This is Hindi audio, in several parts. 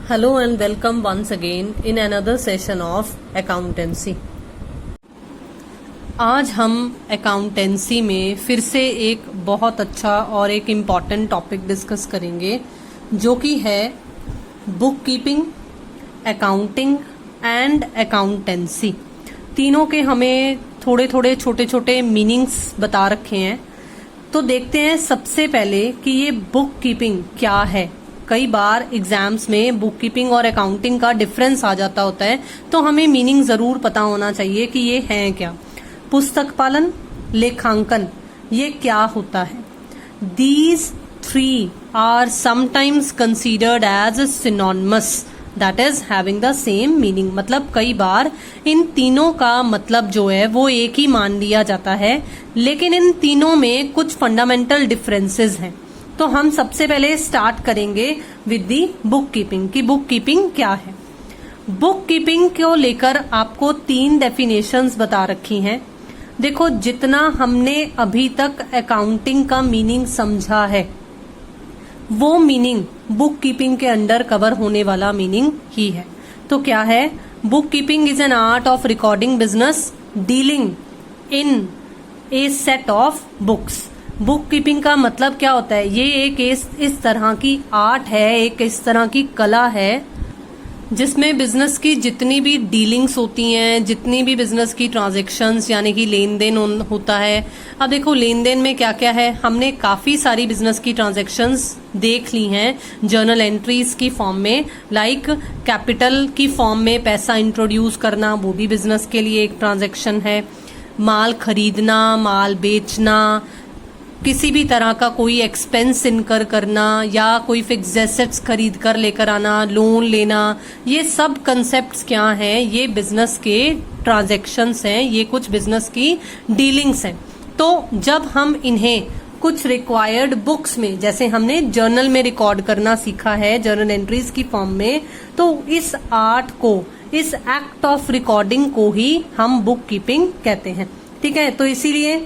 Hello and welcome once again in another session of accountancy. आज हम अकाउंटेंसी में फिर से एक बहुत अच्छा और एक इम्पॉर्टेंट टॉपिक डिस्कस करेंगे जो कि है book keeping, accounting and accountancy. तीनों के हमें थोड़े थोड़े छोटे छोटे मीनिंग्स बता रखे हैं। तो देखते हैं सबसे पहले कि ये बुक कीपिंग क्या है। कई बार एग्जाम्स में बुक कीपिंग और अकाउंटिंग का डिफरेंस आ जाता होता है, तो हमें मीनिंग जरूर पता होना चाहिए कि ये है क्या। पुस्तक पालन, लेखांकन, ये क्या होता है। These three are sometimes considered as synonymous, that is having the same meaning। मतलब कई बार इन तीनों का मतलब जो है वो एक ही मान लिया जाता है, लेकिन इन तीनों में कुछ फंडामेंटल डिफरेंसेस हैं। तो हम सबसे पहले स्टार्ट करेंगे विद दी बुक कीपिंग कि बुक कीपिंग क्या है। बुक कीपिंग को लेकर आपको 3 डेफिनेशंस बता रखी हैं। देखो, जितना हमने अभी तक अकाउंटिंग का मीनिंग समझा है वो मीनिंग बुक कीपिंग के अंडर कवर होने वाला मीनिंग ही है। तो क्या है? Book keeping is an art of recording business dealing in A set of books. Book keeping का मतलब क्या होता है? ये एक इस तरह की आर्ट है, एक इस तरह की कला है जिसमें बिजनेस की जितनी भी डीलिंग्स होती हैं, जितनी भी बिजनेस की ट्रांजैक्शंस यानी कि लेन देन होता है। अब देखो, लेन देन में क्या क्या है, हमने काफी सारी बिजनेस की ट्रांजैक्शंस देख ली हैं जर्नल एंट्रीज की फॉर्म में। लाइक कैपिटल की फॉर्म में पैसा इंट्रोड्यूस करना, वो भी बिजनेस के लिए एक ट्रांजैक्शन है। माल खरीदना, माल बेचना, किसी भी तरह का कोई एक्सपेंस इनकर करना या कोई फिक्स एसेट्स खरीद कर लेकर आना, लोन लेना, ये सब कंसेप्ट्स क्या हैं? ये बिजनेस के ट्रांजैक्शंस हैं, ये कुछ बिजनेस की डीलिंग्स हैं। तो जब हम इन्हें कुछ रिक्वायर्ड बुक्स में, जैसे हमने जर्नल में रिकॉर्ड करना सीखा है जर्नल एंट्रीज की फॉर्म में, तो इस आर्ट को, इस एक्ट ऑफ रिकॉर्डिंग को ही हम बुक कीपिंग कहते हैं। ठीक है, तो इसीलिए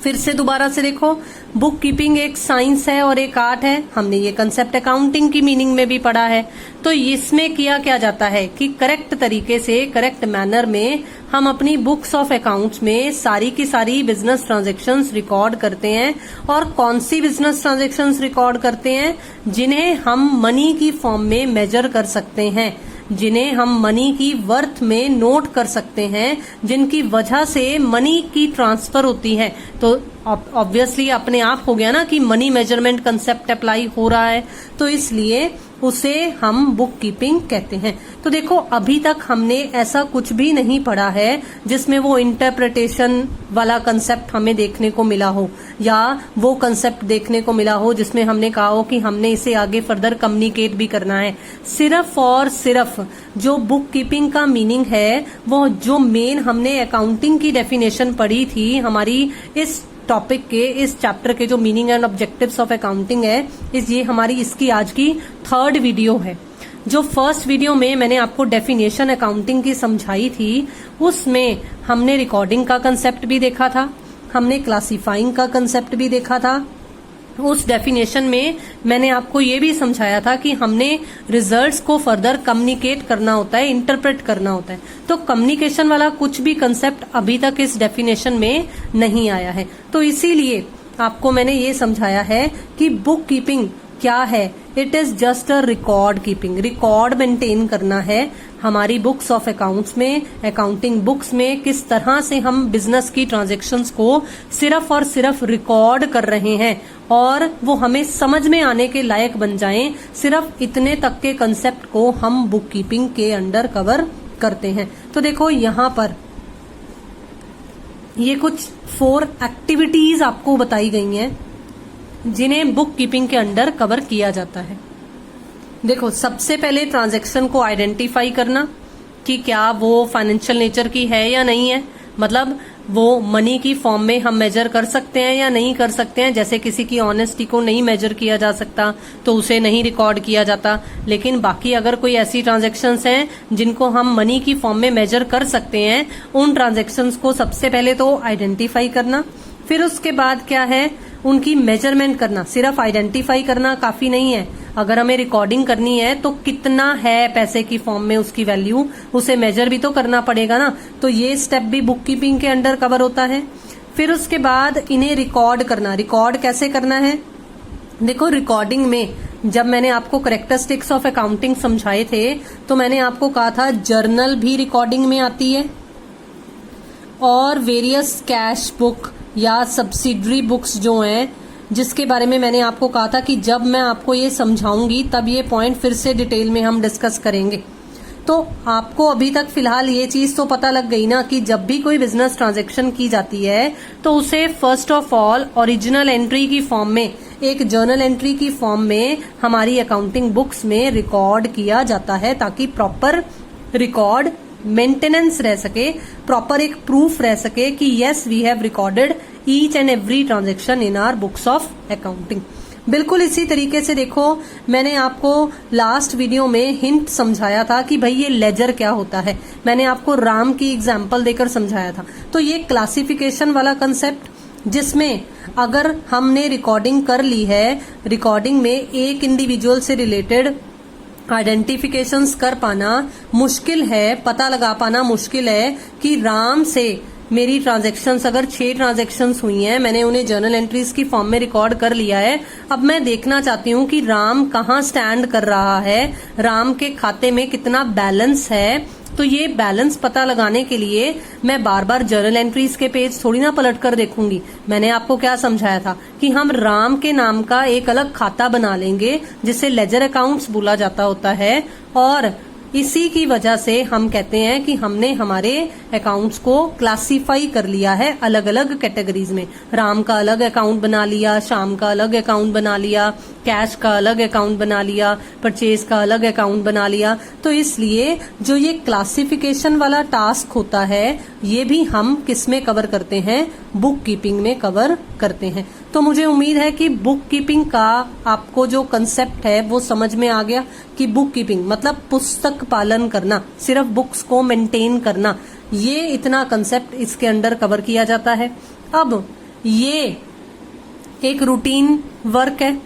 फिर से दोबारा से देखो, बुक कीपिंग एक साइंस है और एक आर्ट है। हमने ये कंसेप्ट अकाउंटिंग की मीनिंग में भी पढ़ा है। तो इसमें किया क्या जाता है कि करेक्ट तरीके से, करेक्ट मैनर में हम अपनी बुक्स ऑफ अकाउंट्स में सारी की सारी बिजनेस ट्रांजैक्शंस रिकॉर्ड करते हैं। और कौन सी बिजनेस ट्रांजैक्शंस रिकॉर्ड करते हैं? जिन्हें हम मनी की फॉर्म में मेजर कर सकते हैं, जिन्हें हम मनी की वर्थ में नोट कर सकते हैं, जिनकी वजह से मनी की ट्रांसफर होती है। तो ऑब्वियसली अपने आप हो गया ना कि मनी मेजरमेंट कंसेप्ट अप्लाई हो रहा है, तो इसलिए उसे हम बुक कीपिंग कहते हैं। तो देखो, अभी तक हमने ऐसा कुछ भी नहीं पढ़ा है जिसमें वो इंटरप्रिटेशन वाला कंसेप्ट हमें देखने को मिला हो, या वो कंसेप्ट देखने को मिला हो जिसमें हमने कहा हो कि हमने इसे आगे फर्दर कम्युनिकेट भी करना है। सिर्फ और सिर्फ जो बुक कीपिंग का मीनिंग है, वो जो मेन हमने अकाउंटिंग की डेफिनेशन पढ़ी थी हमारी इस टॉपिक के, इस चैप्टर के जो meaning and objectives of accounting है, ये हमारी इसकी आज की 3rd वीडियो है। जो फर्स्ट वीडियो में मैंने आपको डेफिनेशन अकाउंटिंग की समझाई थी, उसमें हमने रिकॉर्डिंग का कंसेप्ट भी देखा था, हमने क्लासिफाइंग का कंसेप्ट भी देखा था। उस डेफिनेशन में मैंने आपको ये भी समझाया था कि हमने रिजल्ट्स को फर्दर कम्युनिकेट करना होता है, इंटरप्रेट करना होता है। तो कम्युनिकेशन वाला कुछ भी कंसेप्ट अभी तक इस डेफिनेशन में नहीं आया है। तो इसीलिए आपको मैंने ये समझाया है कि बुक कीपिंग क्या है। It is just a record keeping, record maintain करना है हमारी बुक्स ऑफ अकाउंट्स में, अकाउंटिंग बुक्स में, किस तरह से हम बिजनेस की ट्रांजैक्शंस को सिर्फ और सिर्फ रिकॉर्ड कर रहे हैं और वो हमें समझ में आने के लायक बन जाएं। सिर्फ इतने तक के कंसेप्ट को हम बुक कीपिंग के अंडर कवर करते हैं। तो देखो, यहाँ पर ये कुछ 4 एक्टिविटीज आपको बताई गई हैं जिन्हें बुक कीपिंग के अंडर कवर किया जाता है। देखो, सबसे पहले ट्रांजैक्शन को आइडेंटिफाई करना कि क्या वो फाइनेंशियल नेचर की है या नहीं है। मतलब वो मनी की फॉर्म में हम मेजर कर सकते हैं या नहीं कर सकते हैं। जैसे किसी की ऑनेस्टी को नहीं मेजर किया जा सकता तो उसे नहीं रिकॉर्ड किया जाता, लेकिन बाकी अगर कोई ऐसी ट्रांजैक्शंस हैं जिनको हम मनी की फॉर्म में मेजर कर सकते हैं, उन ट्रांजैक्शंस को सबसे पहले तो आइडेंटिफाई करना। फिर उसके बाद क्या है, उनकी मेजरमेंट करना। सिर्फ आइडेंटिफाई करना काफी नहीं है, अगर हमें रिकॉर्डिंग करनी है तो कितना है पैसे की फॉर्म में उसकी वैल्यू, उसे मेजर भी तो करना पड़ेगा ना। तो ये स्टेप भी बुक कीपिंग के अंडर कवर होता है। फिर उसके बाद इन्हें रिकॉर्ड करना। रिकॉर्ड कैसे करना है? देखो, रिकॉर्डिंग में जब मैंने आपको करेक्टरिस्टिक्स ऑफ अकाउंटिंग समझाए थे तो मैंने आपको कहा था जर्नल भी रिकॉर्डिंग में आती है, और वेरियस कैश बुक या सब्सिडरी बुक्स जो हैं, जिसके बारे में मैंने आपको कहा था कि जब मैं आपको ये समझाऊंगी तब ये पॉइंट फिर से डिटेल में हम डिस्कस करेंगे। तो आपको अभी तक फिलहाल ये चीज तो पता लग गई ना कि जब भी कोई बिजनेस ट्रांजैक्शन की जाती है तो उसे first of all original entry की फॉर्म में, एक जर्नल एंट्री की फॉर्म में हमारी अकाउंटिंग बुक्स में रिकॉर्ड किया जाता है, ताकि प्रॉपर रिकॉर्ड मेंटेनेंस रह सके, प्रॉपर एक प्रूफ रह सके कि yes we have recorded each and every transaction in our books of accounting. बिल्कुल इसी तरीके से देखो, मैंने आपको लास्ट वीडियो में हिंट समझाया था कि भाई ये लेजर क्या होता है। मैंने आपको राम की एग्जांपल देकर समझाया था। तो ये क्लासिफिकेशन वाला कंसेप्ट, जिसमें अगर हमने रिकॉर्डिंग कर ली है, रिकॉर्डिंग में एक इंडिविजुअल से रिलेटेड आइडेंटिफिकेशंस कर पाना मुश्किल है, पता लगा पाना मुश्किल है कि राम से मेरी ट्रांजैक्शंस, अगर 6 ट्रांजैक्शंस हुई हैं, मैंने उन्हें जर्नल एंट्रीज की फॉर्म में रिकॉर्ड कर लिया है। अब मैं देखना चाहती हूँ कि राम कहाँ स्टैंड कर रहा है, राम के खाते में कितना बैलेंस है। तो ये बैलेंस पता लगाने के लिए मैं बार बार जर्नल एंट्रीज के पेज थोड़ी ना पलट कर देखूंगी। मैंने आपको क्या समझाया था कि हम राम के नाम का एक अलग खाता बना लेंगे जिसे लेजर अकाउंट्स बोला जाता होता है, और इसी की वजह से हम कहते हैं कि हमने हमारे अकाउंट्स को क्लासिफाई कर लिया है अलग अलग कैटेगरीज में। राम का अलग अकाउंट बना लिया, श्याम का अलग अकाउंट बना लिया, कैश का अलग अकाउंट बना लिया, परचेज का अलग अकाउंट बना लिया। तो इसलिए जो ये क्लासिफिकेशन वाला टास्क होता है, ये भी हम किस में कवर करते हैं? बुक कीपिंग में कवर करते हैं। तो मुझे उम्मीद है कि बुक कीपिंग का आपको जो कंसेप्ट है वो समझ में आ गया कि बुक कीपिंग मतलब पुस्तक पालन करना, सिर्फ बुक्स को मेंटेन करना, ये इतना कंसेप्ट इसके अंडर कवर किया जाता है। अब ये एक रूटीन वर्क है,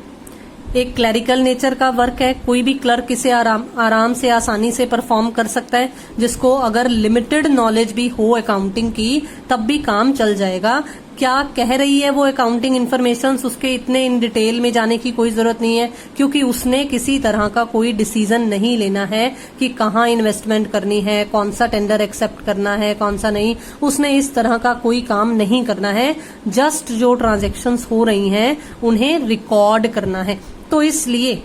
एक क्लरिकल नेचर का वर्क है। कोई भी क्लर्क इसे आराम से आसानी से परफॉर्म कर सकता है, जिसको अगर लिमिटेड नॉलेज भी हो अकाउंटिंग की तब भी काम चल जाएगा। क्या कह रही है वो अकाउंटिंग इन्फॉर्मेशन, उसके इतने इन डिटेल में जाने की कोई जरूरत नहीं है, क्योंकि उसने किसी तरह का कोई डिसीजन नहीं लेना है कि कहाँ इन्वेस्टमेंट करनी है, कौन सा टेंडर एक्सेप्ट करना है, कौन सा नहीं। उसने इस तरह का कोई काम नहीं करना है। जस्ट जो ट्रांजैक्शंस हो रही हैं उन्हें रिकॉर्ड करना है। तो इसलिए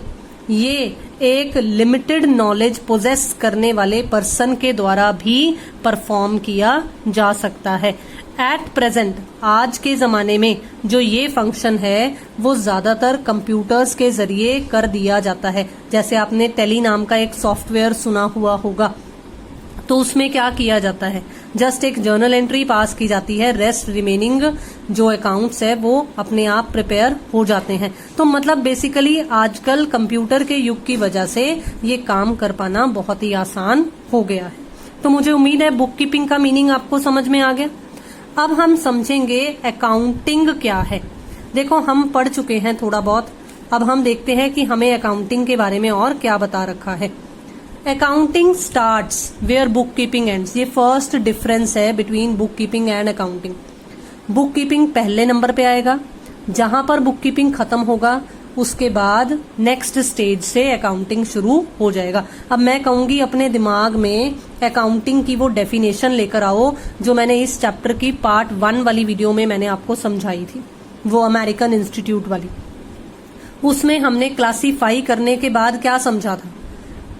ये एक लिमिटेड नॉलेज पोजेस करने वाले पर्सन के द्वारा भी परफॉर्म किया जा सकता है। एट प्रेजेंट, आज के जमाने में जो ये फंक्शन है वो ज्यादातर कंप्यूटर्स के जरिए कर दिया जाता है। जैसे आपने टेली नाम का एक सॉफ्टवेयर सुना हुआ होगा, तो उसमें क्या किया जाता है? जस्ट एक जर्नल एंट्री पास की जाती है, रेस्ट रिमेनिंग जो अकाउंट्स है वो अपने आप प्रिपेयर हो जाते हैं। तो मतलब बेसिकली आजकल कंप्यूटर के युग की वजह से ये काम कर पाना बहुत ही आसान हो गया है। तो मुझे उम्मीद है बुक कीपिंग का मीनिंग आपको समझ में आ गया। अब हम समझेंगे अकाउंटिंग क्या है। देखो, हम पढ़ चुके हैं थोड़ा बहुत, अब हम देखते हैं कि हमें अकाउंटिंग के बारे में और क्या बता रखा है। Accounting starts where book keeping ends. ये फर्स्ट डिफरेंस है between book keeping and accounting. Book keeping पहले नंबर पे आएगा, जहां पर बुक कीपिंग खत्म होगा उसके बाद नेक्स्ट स्टेज से अकाउंटिंग शुरू हो जाएगा। अब मैं कहूंगी अपने दिमाग में अकाउंटिंग की वो डेफिनेशन लेकर आओ जो मैंने इस चैप्टर की पार्ट 1 वाली वीडियो में मैंने आपको समझाई थी, वो अमेरिकन इंस्टीट्यूट वाली। उसमें हमने क्लासीफाई करने के बाद क्या समझा था?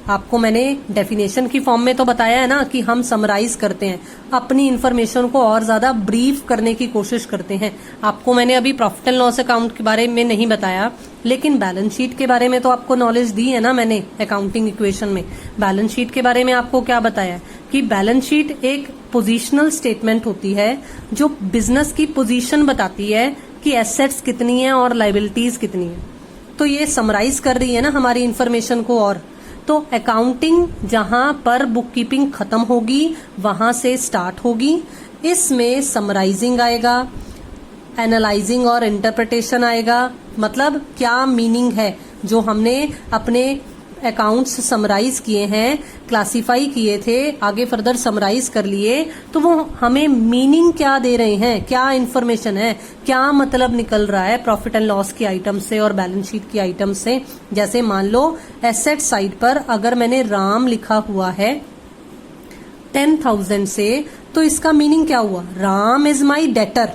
आपको मैंने डेफिनेशन की फॉर्म में तो बताया है ना कि हम समराइज करते हैं, अपनी इन्फॉर्मेशन को और ज्यादा ब्रीफ करने की कोशिश करते हैं। आपको मैंने अभी प्रॉफिट एंड लॉस अकाउंट के बारे में नहीं बताया, लेकिन बैलेंस शीट के बारे में तो आपको नॉलेज दी है ना मैंने अकाउंटिंग इक्वेशन में। बैलेंस शीट के बारे में आपको क्या बताया कि बैलेंस शीट एक पोजिशनल स्टेटमेंट होती है जो बिजनेस की पोजीशन बताती है कि एसेट्स कितनी है और लाइबिलिटीज कितनी है। तो ये समराइज कर रही है ना हमारी इन्फॉर्मेशन को। और तो अकाउंटिंग जहां पर बुक कीपिंग खत्म होगी वहां से स्टार्ट होगी। इसमें समराइजिंग आएगा, एनालाइजिंग और इंटरप्रिटेशन आएगा, मतलब क्या मीनिंग है जो हमने अपने अकाउंट्स समराइज किए हैं, क्लासिफाई किए थे, आगे फर्दर समराइज कर लिए, तो वो हमें मीनिंग क्या दे रहे हैं, क्या इन्फॉर्मेशन है, क्या मतलब निकल रहा है प्रॉफिट एंड लॉस की आइटम से और बैलेंस शीट की आइटम से। जैसे मान लो एसेट साइड पर अगर मैंने राम लिखा हुआ है 10,000 से, तो इसका मीनिंग क्या हुआ, Ram is my debtor,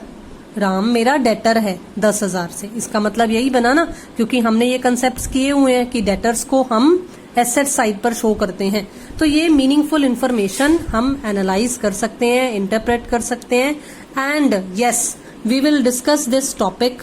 Ram मेरा डेटर है 10,000 से। इसका मतलब यही बना ना, क्योंकि हमने ये कंसेप्ट किए हुए हैं कि डेटर्स को हम एसेट साइड पर शो करते हैं। तो ये मीनिंगफुल इंफॉर्मेशन हम एनालाइज कर सकते हैं, इंटरप्रेट कर सकते हैं। And yes, we will discuss this topic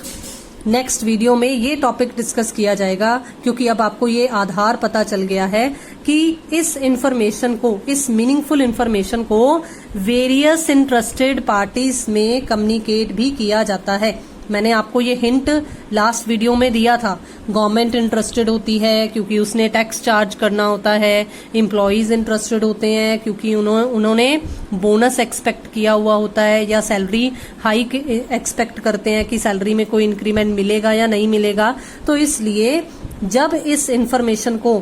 next video में। ये टॉपिक डिस्कस किया जाएगा, क्योंकि अब आपको ये आधार पता चल गया है कि इस इंफॉर्मेशन को, इस मीनिंगफुल इंफॉर्मेशन को वेरियस इंटरेस्टेड पार्टीज में कम्युनिकेट भी किया जाता है। मैंने आपको ये हिंट लास्ट वीडियो में दिया था। गवर्नमेंट इंटरेस्टेड होती है क्योंकि उसने टैक्स चार्ज करना होता है, एम्प्लॉयज इंटरेस्टेड होते हैं क्योंकि उन्होंने बोनस एक्सपेक्ट किया हुआ होता है या सैलरी हाइक एक्सपेक्ट करते हैं कि सैलरी में कोई इंक्रीमेंट मिलेगा या नहीं मिलेगा। तो इसलिए जब इस इंफॉर्मेशन को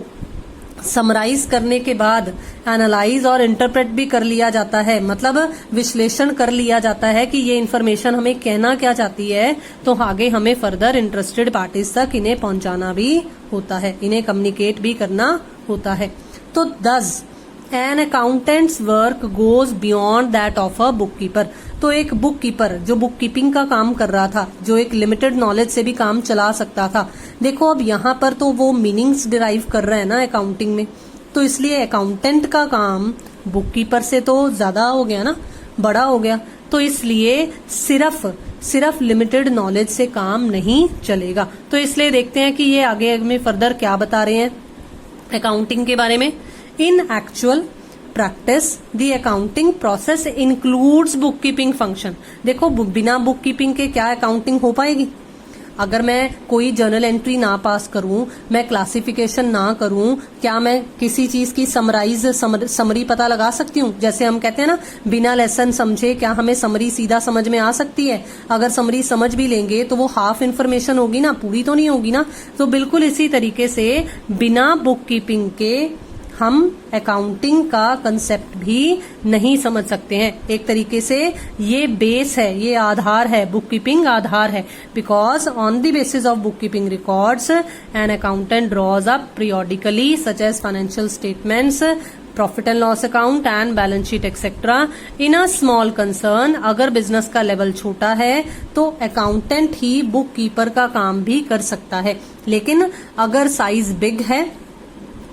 समराइज करने के बाद एनालाइज और इंटरप्रेट भी कर लिया जाता है, मतलब विश्लेषण कर लिया जाता है कि ये इन्फॉर्मेशन हमें कहना क्या चाहती है, तो आगे हमें फर्दर इंटरेस्टेड पार्टीज तक इन्हें पहुंचाना भी होता है, इन्हें कम्युनिकेट भी करना होता है। तो thus an accountant's work goes beyond that of a book keeper. तो एक बुक कीपर जो बुक कीपिंग का काम कर रहा था, जो एक लिमिटेड नॉलेज से भी काम चला सकता था, देखो अब यहाँ पर तो वो मीनिंग्स डिराइव कर रहे हैं ना अकाउंटिंग में, तो इसलिए अकाउंटेंट का काम बुक कीपर से तो ज्यादा हो गया ना, बड़ा हो गया। तो इसलिए सिर्फ लिमिटेड नॉलेज से काम नहीं चलेगा। तो इसलिए देखते हैं कि ये आगे में फर्दर क्या बता रहे हैं अकाउंटिंग के बारे में। In actual practice, the accounting process includes bookkeeping function। देखो बिना बुक कीपिंग के क्या अकाउंटिंग हो पाएगी? अगर मैं कोई जर्नल एंट्री ना पास करूं, मैं क्लासिफिकेशन ना करूं, क्या मैं किसी चीज की समरी पता लगा सकती हूँ? जैसे हम कहते हैं ना, बिना लेसन समझे क्या हमें समरी सीधा समझ में आ सकती है? अगर समरी समझ भी लेंगे तो वो हाफ इन्फॉर्मेशन होगी ना, पूरी तो नहीं होगी ना। तो बिल्कुल इसी तरीके से बिना बुक कीपिंग के हम अकाउंटिंग का कंसेप्ट भी नहीं समझ सकते हैं। एक तरीके से ये बेस है, ये आधार है, बुक कीपिंग आधार है। Because on the basis of book keeping records an accountant draws up periodically such as financial statements, profit and loss account and balance sheet etcetera in a small concern. अगर बिजनेस का लेवल छोटा है तो अकाउंटेंट ही बुक कीपर का काम भी कर सकता है, लेकिन अगर साइज बिग है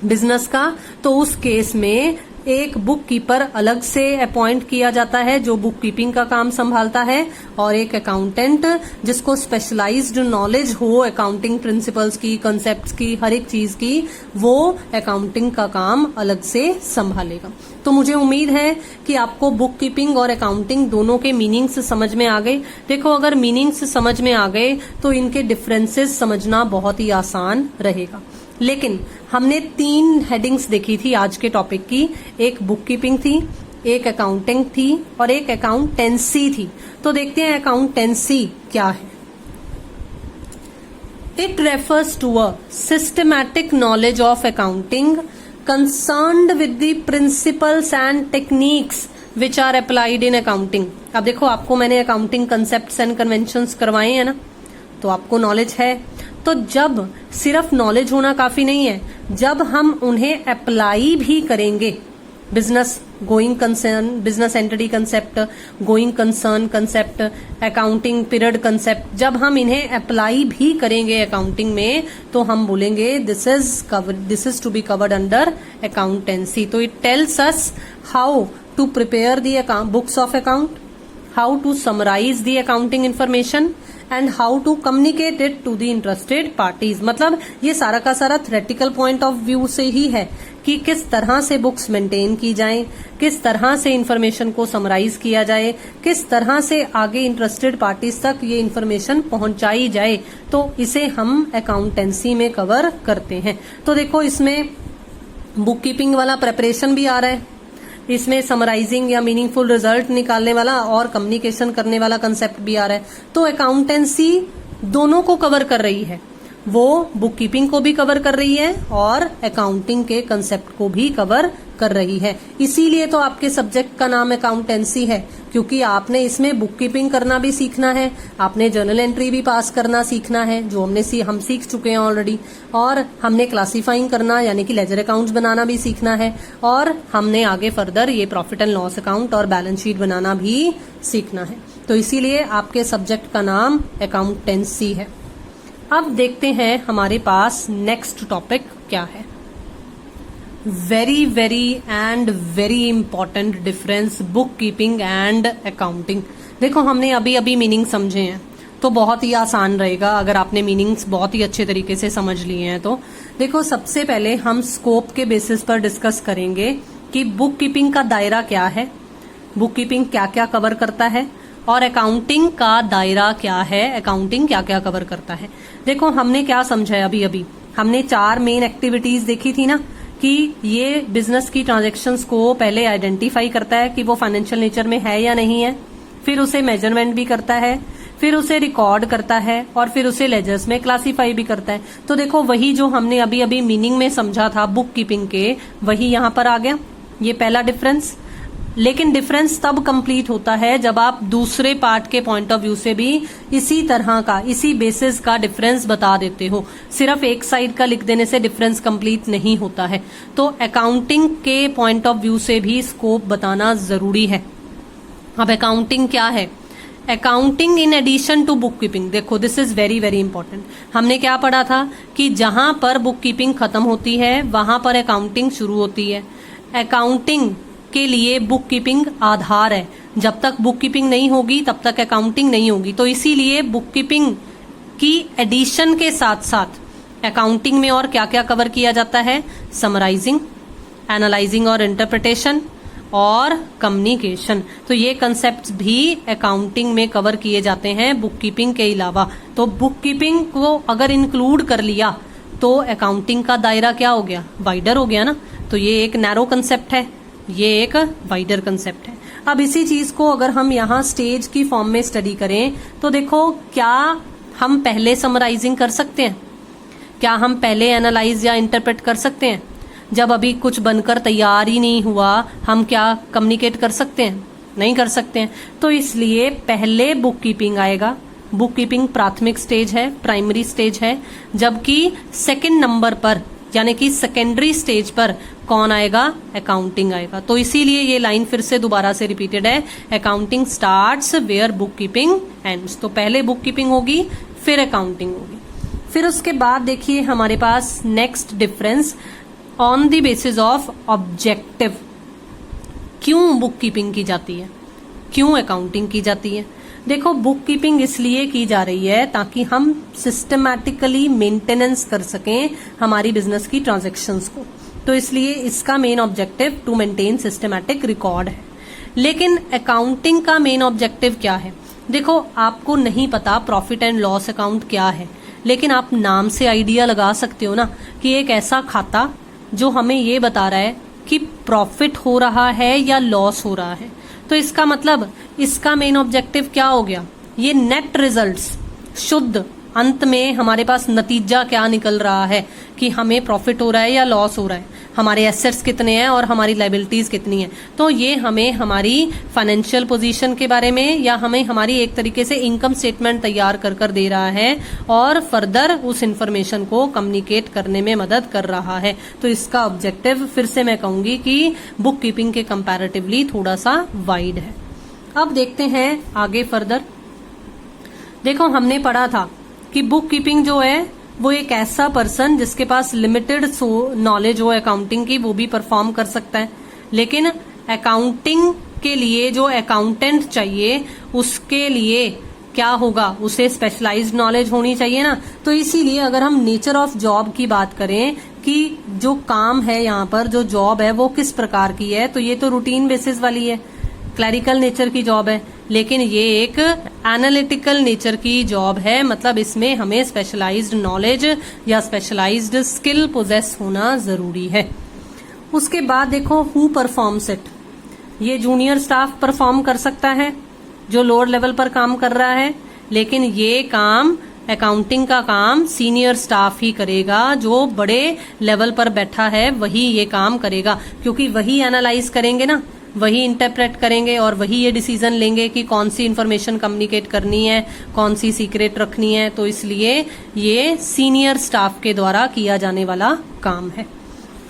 बिजनेस का तो उस केस में एक बुक कीपर अलग से अपॉइंट किया जाता है जो बुक कीपिंग का काम संभालता है, और एक अकाउंटेंट जिसको स्पेशलाइज्ड नॉलेज हो अकाउंटिंग प्रिंसिपल्स की, कॉन्सेप्ट्स की, हर एक चीज की, वो अकाउंटिंग का काम अलग से संभालेगा। तो मुझे उम्मीद है कि आपको बुक कीपिंग और अकाउंटिंग दोनों के मीनिंग्स समझ में आ गए। देखो अगर मीनिंग्स समझ में आ गए तो इनके डिफरेंसेस समझना बहुत ही आसान रहेगा। लेकिन हमने 3 हेडिंग्स देखी थी आज के टॉपिक की, एक बुक कीपिंग थी, एक अकाउंटिंग थी और एक अकाउंटेंसी थी। तो देखते हैं अकाउंटेंसी क्या है। It refers to a systematic knowledge of accounting concerned with the principles and techniques which are applied in accounting. अब देखो आपको मैंने अकाउंटिंग कंसेप्ट्स एंड कन्वेंशंस करवाए हैं ना, तो आपको नॉलेज है। तो जब सिर्फ नॉलेज होना काफी नहीं है, जब हम उन्हें अप्लाई भी करेंगे, business going concern, business entity concept, going concern concept, accounting period concept, जब हम इन्हें अप्लाई भी करेंगे अकाउंटिंग में तो हम बोलेंगे this is to be covered under accountancy. तो it tells us how to prepare the books of account, how to summarise the accounting information and how to communicate it to the interested parties. मतलब ये सारा का सारा थ्योरेटिकल पॉइंट ऑफ व्यू से ही है कि किस तरह से बुक्स मेंटेन की जाएं, किस तरह से इंफॉर्मेशन को समराइज किया जाए, किस तरह से आगे इंटरेस्टेड पार्टीज तक ये इंफॉर्मेशन पहुंचाई जाए। तो इसे हम अकाउंटेंसी में कवर करते हैं। तो देखो इसमें बुक कीपिंग वाला प्रेपरेशन भी आ रहा है, इसमें समराइजिंग या मीनिंगफुल रिजल्ट निकालने वाला और कम्युनिकेशन करने वाला कंसेप्ट भी आ रहा है। तो अकाउंटेंसी दोनों को कवर कर रही है, वो बुक कीपिंग को भी कवर कर रही है और अकाउंटिंग के कंसेप्ट को भी कवर कर रही है। इसीलिए तो आपके सब्जेक्ट का नाम अकाउंटेंसी है, क्योंकि आपने इसमें बुक कीपिंग करना भी सीखना है, आपने जर्नल एंट्री भी पास करना सीखना है, जो हम सीख चुके हैं ऑलरेडी, और हमने क्लासिफाइंग करना यानी कि लेजर अकाउंट्स बनाना भी सीखना है, और हमने आगे फर्दर ये प्रॉफिट एंड लॉस अकाउंट और बैलेंस शीट बनाना भी सीखना है। तो इसीलिए आपके सब्जेक्ट का नाम अकाउंटेंसी है। अब देखते हैं हमारे पास नेक्स्ट टॉपिक क्या है। Very very and very important difference book keeping and accounting. देखो हमने अभी अभी मीनिंग समझे हैं, तो बहुत ही आसान रहेगा अगर आपने मीनिंग्स बहुत ही अच्छे तरीके से समझ लिए हैं। तो देखो सबसे पहले हम स्कोप के बेसिस पर डिस्कस करेंगे कि बुक कीपिंग का दायरा क्या है, बुक कीपिंग क्या क्या कवर करता है, और अकाउंटिंग का दायरा क्या है, अकाउंटिंग क्या क्या कवर करता है। देखो हमने क्या समझा है अभी अभी, हमने 4 मेन एक्टिविटीज देखी थी ना, कि ये बिजनेस की ट्रांजैक्शंस को पहले आइडेंटिफाई करता है कि वो फाइनेंशियल नेचर में है या नहीं है, फिर उसे मेजरमेंट भी करता है, फिर उसे रिकॉर्ड करता है, और फिर उसे लेजर्स में क्लासिफाई भी करता है। तो देखो वही जो हमने अभी अभी मीनिंग में समझा था बुक कीपिंग के, वही यहाँ पर आ गया, ये पहला डिफरेंस। लेकिन डिफरेंस तब कंप्लीट होता है जब आप दूसरे पार्ट के पॉइंट ऑफ व्यू से भी इसी तरह का, इसी बेसिस का डिफरेंस बता देते हो। सिर्फ एक साइड का लिख देने से डिफरेंस कंप्लीट नहीं होता है। तो अकाउंटिंग के पॉइंट ऑफ व्यू से भी स्कोप बताना जरूरी है। अब अकाउंटिंग क्या है? Accounting in addition to book keeping. देखो this is very very important. हमने क्या पढ़ा था कि जहां पर बुक कीपिंग खत्म होती है वहां पर अकाउंटिंग शुरू होती है। अकाउंटिंग के लिए बुक कीपिंग आधार है, जब तक बुक कीपिंग नहीं होगी तब तक अकाउंटिंग नहीं होगी। तो इसीलिए बुक कीपिंग की एडिशन के साथ साथ अकाउंटिंग में और क्या क्या कवर किया जाता है? समराइजिंग, एनालाइजिंग और इंटरप्रिटेशन और कम्युनिकेशन। तो ये कंसेप्ट्स भी अकाउंटिंग में कवर किए जाते हैं बुक कीपिंग के अलावा। तो बुक कीपिंग को अगर इंक्लूड कर लिया तो अकाउंटिंग का दायरा क्या हो गया? वाइडर हो गया ना। तो ये एक नैरो कंसेप्ट है, ये एक वाइडर कंसेप्ट है। अब इसी चीज को अगर हम यहाँ स्टेज की फॉर्म में स्टडी करें तो देखो, क्या हम पहले समराइजिंग कर सकते हैं? क्या हम पहले एनालाइज या इंटरप्रेट कर सकते हैं? जब अभी कुछ बनकर तैयार ही नहीं हुआ, हम क्या कम्युनिकेट कर सकते हैं? नहीं कर सकते हैं। तो इसलिए पहले बुक कीपिंग आएगा। बुक कीपिंग प्राथमिक स्टेज है, प्राइमरी स्टेज है, जबकि सेकंड नंबर पर यानी कि सेकेंडरी स्टेज पर कौन आएगा? अकाउंटिंग आएगा। तो इसीलिए ये लाइन फिर से दोबारा से रिपीटेड है, accounting starts where book keeping ends. तो पहले बुक कीपिंग होगी, फिर अकाउंटिंग होगी। फिर उसके बाद देखिए हमारे पास next difference on the basis of objective. क्यों बुक कीपिंग की जाती है, क्यों अकाउंटिंग की जाती है? देखो बुक कीपिंग इसलिए की जा रही है ताकि हम सिस्टमैटिकली मेंटेनेंस कर सकें हमारी बिजनेस की ट्रांजैक्शंस को। तो इसलिए इसका main objective to maintain systematic record है। लेकिन अकाउंटिंग का मेन ऑब्जेक्टिव क्या है? देखो आपको नहीं पता प्रॉफिट एंड लॉस अकाउंट क्या है, लेकिन आप नाम से आइडिया लगा सकते हो ना कि एक ऐसा खाता जो हमें ये बता रहा है कि प्रॉफिट हो रहा है या लॉस हो रहा है। तो इसका मतलब इसका मेन ऑब्जेक्टिव क्या हो गया? ये नेट रिजल्ट्स, शुद्ध अंत में हमारे पास नतीजा क्या निकल रहा है कि हमें प्रॉफिट हो रहा है या लॉस हो रहा है, हमारे एसेट्स कितने हैं और हमारी लायबिलिटीज कितनी हैं। तो ये हमें हमारी फाइनेंशियल पोजीशन के बारे में या हमें हमारी एक तरीके से इनकम स्टेटमेंट तैयार कर दे रहा है और फर्दर उस इंफॉर्मेशन को कम्युनिकेट करने में मदद कर रहा है। तो इसका ऑब्जेक्टिव फिर से मैं कहूंगी कि बुक कीपिंग के कंपैरेटिवली थोड़ा सा वाइड है। अब देखते हैं आगे फर्दर। देखो हमने पढ़ा था कि बुक कीपिंग जो है वो एक ऐसा पर्सन जिसके पास लिमिटेड नॉलेज हो अकाउंटिंग की वो भी परफॉर्म कर सकता है, लेकिन अकाउंटिंग के लिए जो अकाउंटेंट चाहिए उसके लिए क्या होगा? उसे स्पेशलाइज्ड नॉलेज होनी चाहिए ना। तो इसीलिए अगर हम नेचर ऑफ जॉब की बात करें कि जो काम है यहाँ पर, जो जॉब है वो किस प्रकार की है, तो ये तो रूटीन बेसिस वाली है, क्लैरिकल नेचर की जॉब है। लेकिन ये एक एनालिटिकल नेचर की जॉब है, मतलब इसमें हमें स्पेशलाइज्ड नॉलेज या स्पेशलाइज्ड स्किल पोजेस होना जरूरी है। उसके बाद देखो हु परफॉर्म्स इट। ये जूनियर स्टाफ परफॉर्म कर सकता है जो लोअर लेवल पर काम कर रहा है, लेकिन ये काम अकाउंटिंग का काम सीनियर स्टाफ ही करेगा, जो बड़े लेवल पर बैठा है वही ये काम करेगा, क्योंकि वही एनालाइज करेंगे ना, वही इंटरप्रेट करेंगे और वही ये डिसीजन लेंगे कि कौन सी इंफॉर्मेशन कम्युनिकेट करनी है, कौन सी सीक्रेट रखनी है। तो इसलिए ये सीनियर स्टाफ के द्वारा किया जाने वाला काम है।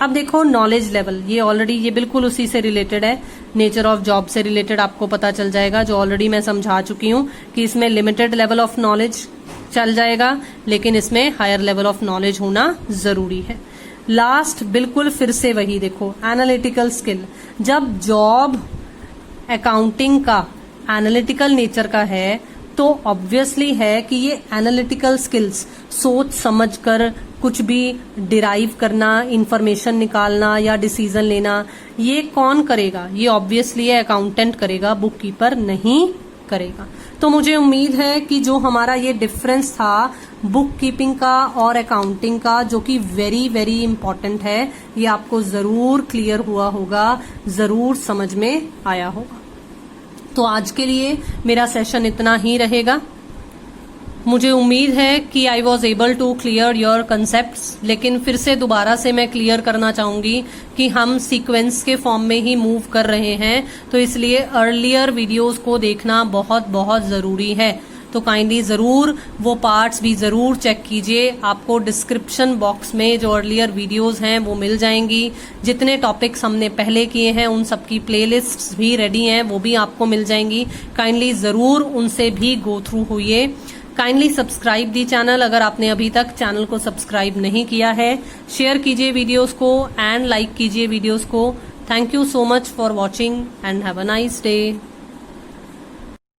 अब देखो नॉलेज लेवल, ये ऑलरेडी ये बिल्कुल उसी से रिलेटेड है, नेचर ऑफ जॉब से रिलेटेड आपको पता चल जाएगा, जो ऑलरेडी मैं समझा चुकी हूँ कि इसमें लिमिटेड लेवल ऑफ नॉलेज चल जाएगा, लेकिन इसमें हायर लेवल ऑफ नॉलेज होना जरूरी है। लास्ट बिल्कुल फिर से वही देखो, एनालिटिकल स्किल। जब जॉब अकाउंटिंग का एनालिटिकल नेचर का है तो ऑब्वियसली है कि ये एनालिटिकल स्किल्स, सोच समझ कर कुछ भी डिराइव करना, इंफॉर्मेशन निकालना या डिसीजन लेना, ये कौन करेगा? ये ऑब्वियसली अकाउंटेंट करेगा, बुक कीपर नहीं करेगा। तो मुझे उम्मीद है कि जो हमारा ये डिफरेंस था बुक कीपिंग का और अकाउंटिंग का, जो कि वेरी वेरी इंपॉर्टेंट है, ये आपको जरूर क्लियर हुआ होगा, जरूर समझ में आया होगा। तो आज के लिए मेरा सेशन इतना ही रहेगा। मुझे उम्मीद है कि I was able to clear your concepts, लेकिन फिर से दोबारा से मैं क्लियर करना चाहूंगी कि हम सीक्वेंस के फॉर्म में ही मूव कर रहे हैं, तो इसलिए अर्लियर वीडियोस को देखना बहुत बहुत जरूरी है। तो काइंडली जरूर वो पार्ट्स भी जरूर चेक कीजिए, आपको डिस्क्रिप्शन बॉक्स में जो अर्लियर वीडियोस हैं वो मिल जाएंगी। जितने टॉपिक्स हमने पहले किए हैं उन सबकी प्लेलिस्ट्स भी रेडी हैं, वो भी आपको मिल जाएंगी। काइंडली जरूर उनसे भी गो थ्रू होइए। काइंडली सब्सक्राइब दी चैनल, अगर आपने अभी तक चैनल को सब्सक्राइब नहीं किया है। शेयर कीजिए वीडियोस को एंड लाइक कीजिए वीडियोस को। Thank you so much for watching and have a nice day.